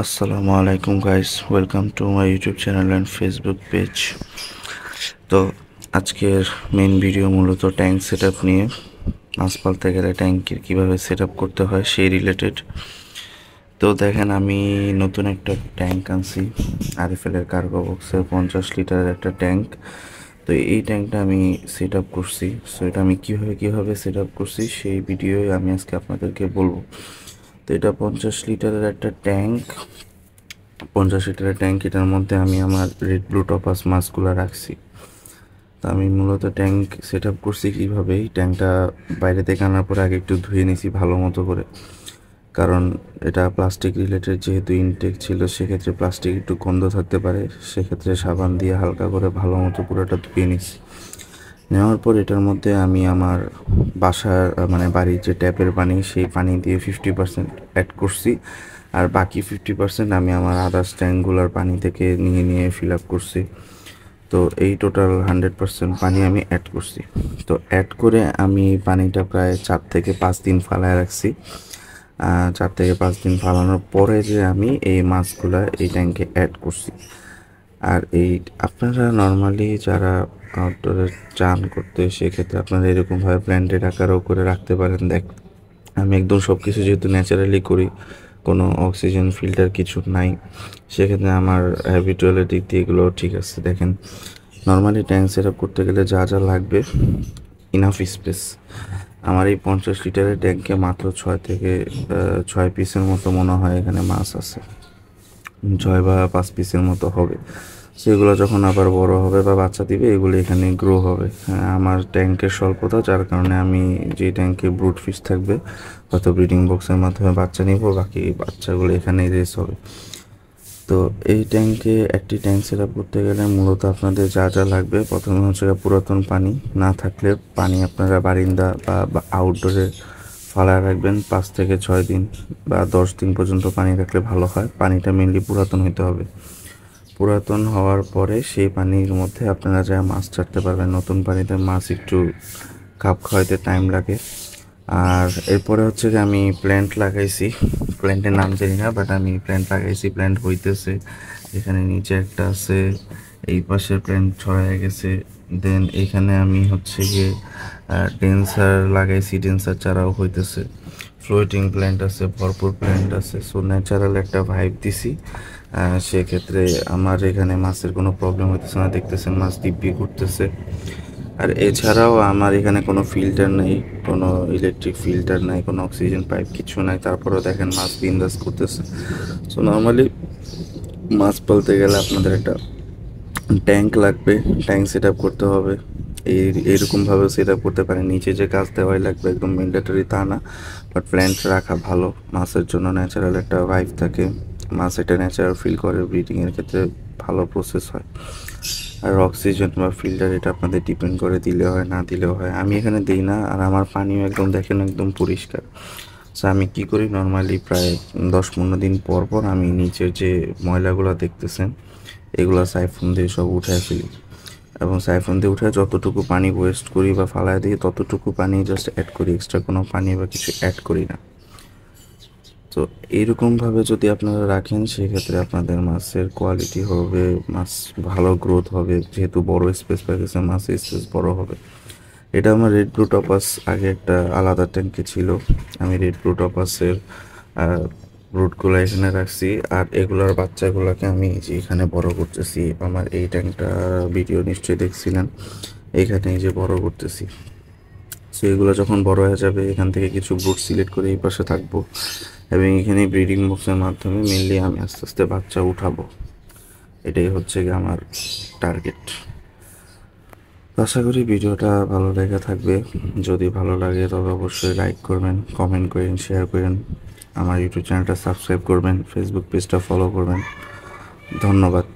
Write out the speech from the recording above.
আসসালামু আলাইকুম guys, welcome to my YouTube channel and Facebook page. তো আজকের মেন ভিডিও মূলত ট্যাঙ্ক সেট আপ নিয়ে। মাছ পালতে গেলে ট্যাঙ্কের কীভাবে সেট আপ করতে হয় সেই রিলেটেড। তো দেখেন, আমি নতুন একটা ট্যাঙ্ক আনছি, আরএফএলের কার্গো বক্সের 50 লিটারের একটা ট্যাঙ্ক। তো এই ট্যাঙ্কটা আমি সেট আপ করছি। সো এটা আমি কীভাবে সেট আপ করছি সেই ভিডিওই আমি আজকে আপনাদেরকে বলবো। তো এটা 50 লিটারের একটা ট্যাঙ্ক, 50 লিটারের ট্যাঙ্ক। এটার মধ্যে আমি আমার রেড ব্লু টপাস মাছগুলো রাখছি। তো আমি মূলত ট্যাঙ্ক সেট আপ করছি কীভাবে, ট্যাঙ্কটা বাইরে থেকে আনার পরে আগে একটু ধুয়ে নিছি ভালো মতো করে, কারণ এটা প্লাস্টিক রিলেটেড যেহেতু ইনটেক ছিল, সেক্ষেত্রে প্লাস্টিক একটু গন্ধ থাকতে পারে। সেক্ষেত্রে সাবান দিয়ে হালকা করে ভালো মতো পুরোটা ধুয়ে নিছি। নেওয়ার পর এটার মধ্যে আমি আমার বাসার বাড়ির যে ট্যাপের পানি, সেই পানি দিয়ে 50% অ্যাড করছি, আর বাকি 50% আমি আমার আদার্স ট্যাঙ্কগুলোর পানি থেকে নিয়ে নিয়ে ফিল আপ করছি। তো এই টোটাল 100% পানি আমি অ্যাড করছি। তো অ্যাড করে আমি পানিটা প্রায় 4 থেকে 5 দিন ফালায় রাখছি। 4 থেকে 5 দিন ফালানোর পরে যে আমি এই মাছগুলা এই ট্যাঙ্কে অ্যাড করছি। আর এই আপনারা নর্মালি যারা আউটডোরে চান করতে, সেক্ষেত্রে আপনারা এরকমভাবে প্ল্যান্টেড আকারেও করে রাখতে পারেন। আমি একদম সব কিছু যেহেতু ন্যাচারালি করি, কোনো অক্সিজেন ফিল্টার কিছু নাই, সেক্ষেত্রে আমার হ্যাবিচুয়ালের দিক দিয়ে এগুলো ঠিক আছে। দেখেন, নর্মালি ট্যাঙ্ক সেট আপ করতে গেলে যা যা লাগবে, ইনাফ স্পেস। আমার এই 50 লিটারের ট্যাঙ্কে মাত্র 6 পিসের মতো মনে হয় এখানে মাছ আছে, 6 বা 5 পিসের মতো হবে। সেগুলো যখন আবার বড় হবে বা বাচ্চা দিবে, এগুলো এখানে গ্রো হবে। আমার ট্যাঙ্কের স্বল্পতা, যার কারণে আমি যে ট্যাঙ্কে ব্রুড ফিশ থাকবে, হয়তো ব্রিডিং বক্সের মাধ্যমে বাচ্চা নিব, বাকি বাচ্চাগুলো এখানেই রেস হবে। তো এই ট্যাঙ্কে একটি ট্যাঙ্ক সেট আপ করতে গেলে মূলত আপনাদের যা যা লাগবে, প্রথমে হচ্ছে পুরাতন পানি। না থাকলে পানি আপনারা বারিন্দা বা আউটডোরে ফালায় রাখবেন 5 থেকে 6 দিন বা 10 দিন পর্যন্ত পানি রাখলে ভালো হয়। পানিটা মেনলি পুরাতন হতে হবে। পুরাতন হওয়ার পরে সেই পানির মধ্যে আপনারা যা মাছ ছাড়তে পারবেন। নতুন পানিতে মাছ একটু খাপ খাওয়াইতে টাইম লাগে। আর এরপরে হচ্ছে যে আমি প্ল্যান্ট লাগাইছি, প্ল্যান্টের নাম জানি না, বাট আমি প্ল্যান্ট লাগাইছি, প্ল্যান্ট হইতেছে। এখানে নিচে একটা আছে, এই পাশের প্ল্যান্ট ছড়ায় গেছে। দেন এখানে আমি হচ্ছে গিয়ে ডেন্সার লাগাইছি, ডেন্সার চারাও হইতেছে। ফ্লোটিং প্ল্যান্ট আছে, ভরপুর প্ল্যান্ট আছে। সো ন্যাচারাল একটা ভাইব দিছি। সেক্ষেত্রে আমার এখানে মাছের কোনো প্রবলেম হইতেছে না, দেখতেছেন মাছ দিব্যি করতেছে। আর এছাড়াও আমার এখানে কোনো ফিল্টার নেই, কোনো ইলেকট্রিক ফিল্টার নাই, কোনো অক্সিজেন পাইপ কিছু নাই, তারপরেও দেখেন মাছ বিন্দাস করতেছে। সো নর্মালি মাছ পালতে গেলে আপনাদের একটা ট্যাঙ্ক লাগবে, ট্যাঙ্ক সেট আপ করতে হবে। এইরকমভাবেও সেট আপ করতে পারেন, নিচে যে গাছ দেওয়াই লাগবে একদম ম্যান্ডেটরি তা না, বাট প্ল্যান্ট রাখা ভালো। মাছের জন্য ন্যাচারাল একটা ভাইব থাকে, মাছ এটা ন্যাচারাল ফিল করে, ব্রিডিংয়ের ক্ষেত্রে ভালো প্রসেস হয়। আর অক্সিজেন বা ফিল্টার এটা আপনাদের ডিপেন্ড করে, দিলে হয় না দিলেও হয়। আমি এখানে দিই না, আর আমার পানিও একদম দেখেন একদম পরিষ্কার। সো আমি কী করি, নর্মালি প্রায় 10-15 দিন পর পর আমি নিচের যে ময়লাগুলো দেখতেছেন, এগুলো সাইফোন দিয়ে সব উঠায় ফেলি, এবং সাইফোন দিয়ে উঠে যতটুকু পানি ওয়েস্ট করি বা ফালায় দিই, ততটুকু পানি জাস্ট অ্যাড করি, এক্সট্রা কোনো পানি বা কিছু অ্যাড করি না। তো এইরকমভাবে যদি আপনারা রাখেন, সেক্ষেত্রে আপনাদের মাছের কোয়ালিটি হবে, মাছ ভালো গ্রোথ হবে। যেহেতু বড় স্পেস পাইতেছে, মাছের স্পেস বড় হবে। এটা আমার রেড ব্লু টপাস আগে একটা আলাদা ট্যাঙ্কে ছিল। আমি রেড ব্লু টপাসের ব্রুডগুলো এখানে রাখছি, আর এগুলোর বাচ্চাগুলোকে আমি যে এখানে বড় করতেছি। আমার এই ট্যাঙ্কটা ভিডিও নিশ্চয়ই দেখছিলেন, এইখানে যে বড় করতেছি। সো এগুলো যখন বড় হয়ে যাবে, এখান থেকে কিছু ব্রুড সিলেক্ট করে এই পাশে থাকবো, এবং এখানে ব্রিডিং বক্সের মাধ্যমে মেনলি আমি আস্তে আস্তে বাচ্চা উঠাবো। এটাই হচ্ছে গিয়ে আমার টার্গেট। আশা করি ভিডিওটা ভালো লেগে থাকবে। যদি ভালো লাগে তবে অবশ্যই লাইক করবেন, কমেন্ট করেন, শেয়ার করেন। আমার ইউটিউব চ্যানেলটা সাবস্ক্রাইব করবেন, ফেসবুক পেজটা ফলো করবেন। ধন্যবাদ।